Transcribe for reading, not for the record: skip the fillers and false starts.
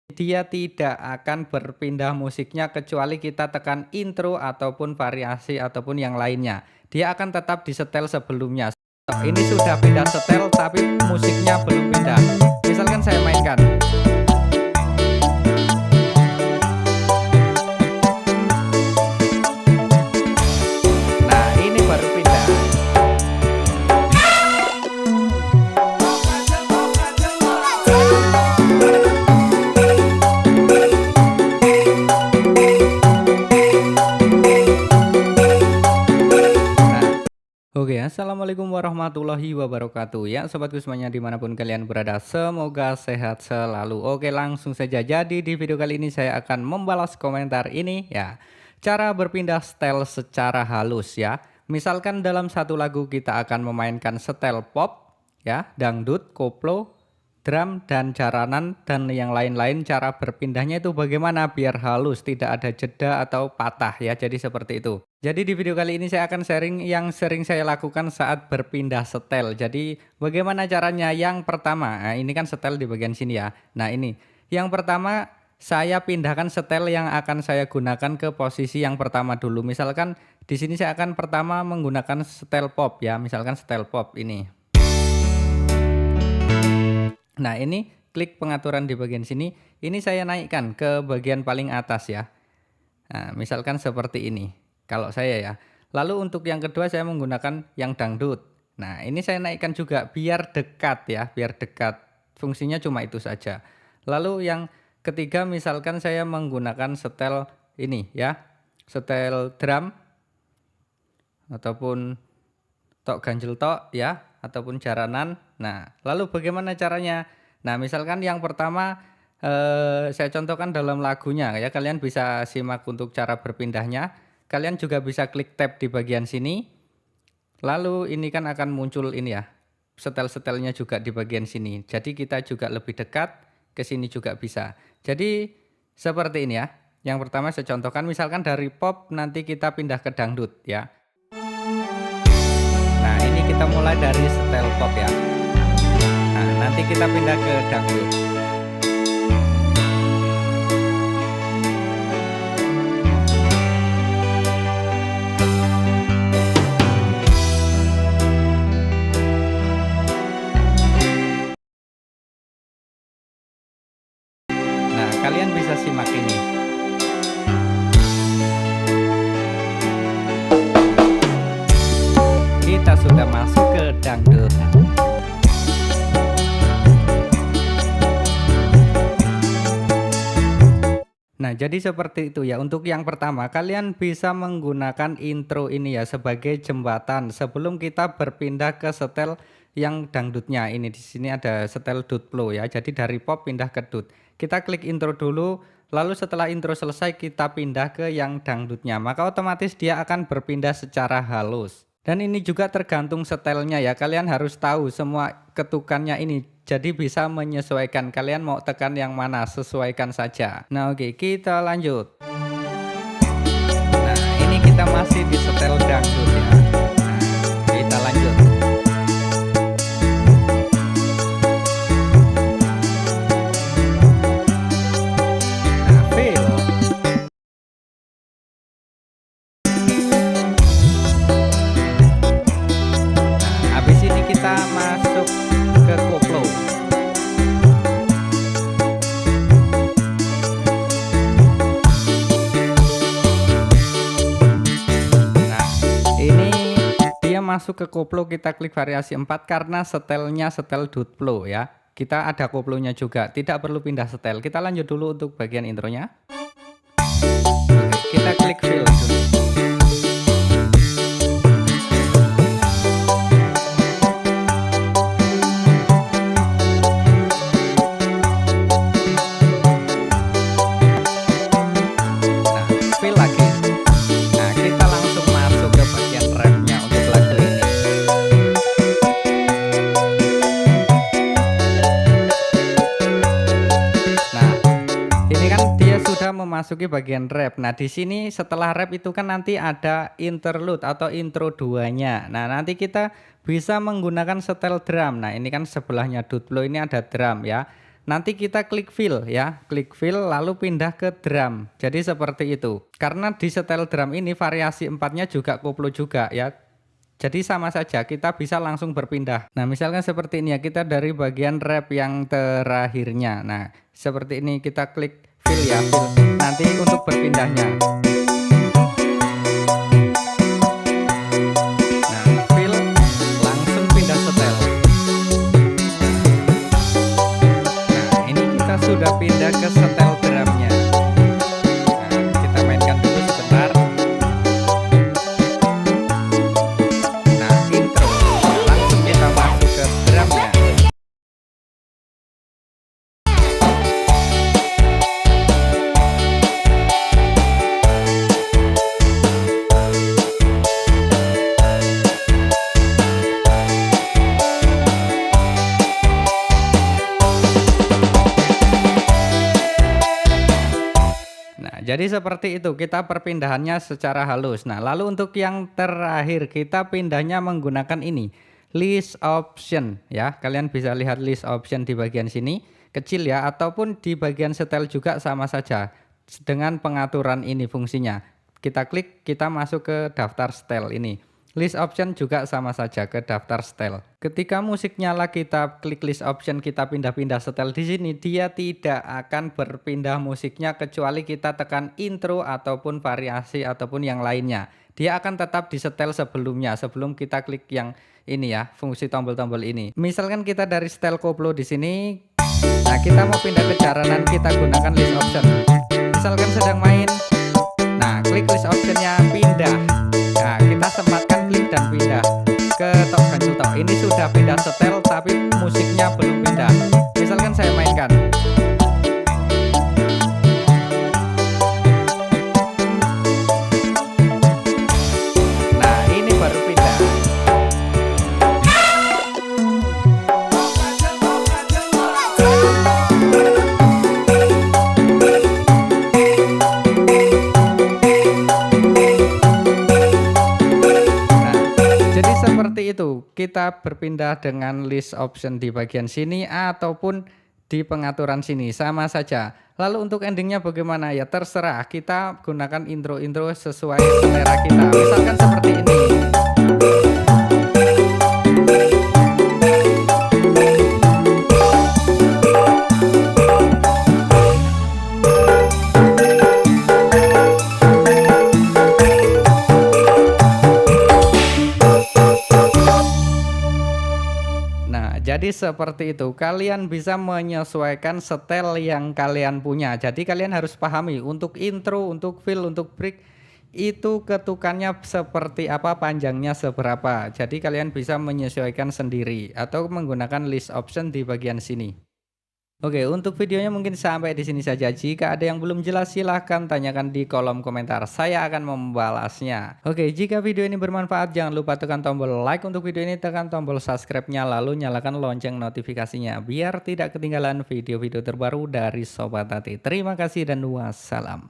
Dia tidak akan berpindah musiknya kecuali kita tekan intro ataupun variasi ataupun yang lainnya. Dia akan tetap disetel sebelumnya. Ini sudah pindah setel tapi musiknya belum pindah. Misalkan saya mainkan. Nah, ini baru pindah. Oke, assalamualaikum warahmatullahi wabarakatuh. Ya, sobatku semuanya dimanapun kalian berada, semoga sehat selalu. Oke, langsung saja. Jadi di video kali ini saya akan membalas komentar ini ya. Cara berpindah setel secara halus ya. Misalkan dalam satu lagu kita akan memainkan setel pop ya, dangdut, koplo, drum dan jaranan dan yang lain-lain. Cara berpindahnya itu bagaimana biar halus, tidak ada jeda atau patah ya. Jadi seperti itu. Jadi di video kali ini saya akan sharing yang sering saya lakukan saat berpindah setel. Jadi bagaimana caranya? Yang pertama, nah ini kan setel di bagian sini ya. Nah ini, yang pertama saya pindahkan setel yang akan saya gunakan ke posisi yang pertama dulu. Misalkan di sini saya akan pertama menggunakan setel pop ya. Misalkan setel pop ini. Nah ini klik pengaturan di bagian sini. Ini saya naikkan ke bagian paling atas ya. Nah misalkan seperti ini. Kalau saya ya. Lalu untuk yang kedua saya menggunakan yang dangdut. Nah ini saya naikkan juga biar dekat ya, biar dekat. Fungsinya cuma itu saja. Lalu yang ketiga misalkan saya menggunakan setel ini ya. Setel drum. Ataupun tok ganjel tok ya. Ataupun jaranan. Nah lalu bagaimana caranya? Nah misalkan yang pertama saya contohkan dalam lagunya ya. Kalian bisa simak untuk cara berpindahnya. Kalian juga bisa klik tab di bagian sini. Lalu ini kan akan muncul ini ya. Setel-setelnya juga di bagian sini. Jadi kita juga lebih dekat ke sini juga bisa. Jadi seperti ini ya. Yang pertama saya contohkan misalkan dari pop nanti kita pindah ke dangdut ya. Nah, ini kita mulai dari setel pop ya. Nah, nanti kita pindah ke dangdut. Kalian bisa simak ini. Kita sudah masuk ke dangdut. Nah, jadi seperti itu ya. Untuk yang pertama, kalian bisa menggunakan intro ini ya sebagai jembatan sebelum kita berpindah ke setel yang dangdutnya. Ini di sini ada setel dutplo ya. Jadi dari pop pindah ke dut. Kita klik intro dulu, lalu setelah intro selesai kita pindah ke yang dangdutnya. Maka otomatis dia akan berpindah secara halus. Dan ini juga tergantung setelnya ya. Kalian harus tahu semua ketukannya ini. Jadi bisa menyesuaikan. Kalian mau tekan yang mana, sesuaikan saja. Nah oke, kita lanjut. Nah ini kita masih di setel dangdut ya. Nah, kita lanjut. Kita masuk ke koplo. Nah, ini dia masuk ke koplo, kita klik variasi 4 karena setelnya setel dutplo ya. Kita ada koplonya juga, tidak perlu pindah setel. Kita lanjut dulu untuk bagian intronya. Oke, kita klik fill dulu. Memasuki bagian rap. Nah, di sini setelah rap itu kan nanti ada interlude atau intro 2-nya. Nah, nanti kita bisa menggunakan setel drum. Nah, ini kan sebelahnya dutplo ini ada drum ya. nanti kita klik fill ya, klik fill lalu pindah ke drum. Jadi seperti itu. Karena di setel drum ini variasi empatnya juga koplo juga ya. Jadi sama saja kita bisa langsung berpindah. Nah misalkan seperti ini ya, kita dari bagian rap yang terakhirnya. Nah seperti ini kita klik fill ya, fill. Nanti untuk berpindahnya. Nah fill langsung pindah setel. Nah ini kita sudah pindah ke setel drumnya. Nah kita mainkan dulu sebentar. Jadi seperti itu kita perpindahannya secara halus. Nah lalu untuk yang terakhir kita pindahnya menggunakan ini, list option ya. Kalian bisa lihat list option di bagian sini, kecil ya, ataupun di bagian setel juga sama saja. Dengan pengaturan ini fungsinya, kita klik kita masuk ke daftar setel ini. List option juga sama saja ke daftar setel. Ketika musik nyala kita klik list option, kita pindah-pindah setel di sini, dia tidak akan berpindah musiknya kecuali kita tekan intro ataupun variasi ataupun yang lainnya. Dia akan tetap disetel sebelumnya, sebelum kita klik yang ini ya, fungsi tombol-tombol ini. Misalkan kita dari setel koplo di sini, nah kita mau pindah ke jaranan, kita gunakan list option. Misalkan sedang main, nah klik list optionnya pindah. Nah kita sempatkan klik dan pindah ke tok ganjel tok. Ini sudah pindah setel tapi musiknya belum pindah. Misalkan saya mainkan. Nah ini baru pindah. Seperti itu kita berpindah dengan list option di bagian sini ataupun di pengaturan sini sama saja. Lalu untuk endingnya bagaimana ya, terserah, kita gunakan intro-intro sesuai selera kita, misalkan seperti ini. Jadi seperti itu, kalian bisa menyesuaikan setel yang kalian punya. Jadi kalian harus pahami untuk intro, untuk fill, untuk break itu ketukannya seperti apa, panjangnya seberapa. Jadi kalian bisa menyesuaikan sendiri atau menggunakan list option di bagian sini. Oke, untuk videonya mungkin sampai di sini saja. Jika ada yang belum jelas silahkan tanyakan di kolom komentar. Saya akan membalasnya. Oke, jika video ini bermanfaat jangan lupa tekan tombol like untuk video ini, tekan tombol subscribe-nya, lalu nyalakan lonceng notifikasinya biar tidak ketinggalan video-video terbaru dari Sobat Tati. Terima kasih dan wassalam.